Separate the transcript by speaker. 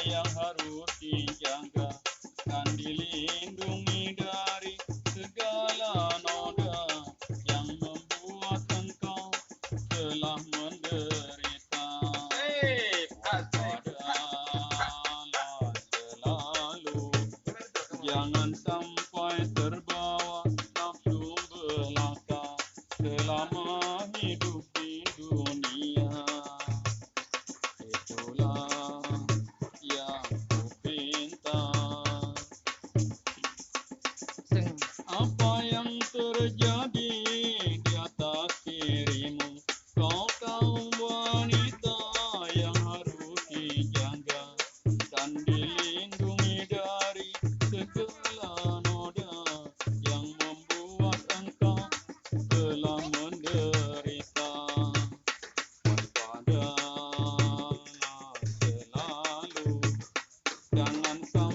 Speaker 1: yang harus dijaga dan dilindungi dari segala noda yang membuat engkau telah menderita. Waspadalah selalu, jangan sampai terbawa nafsu belaka selama hidup di dunia. Itulah yang kupinta. Apa yang terjadi di atas dirimu, kau kaum wanita yang harus dijaga dan dilindungi dari segala noda yang membuat engkau telah menderita. Waspadalah selalu, jangan sampai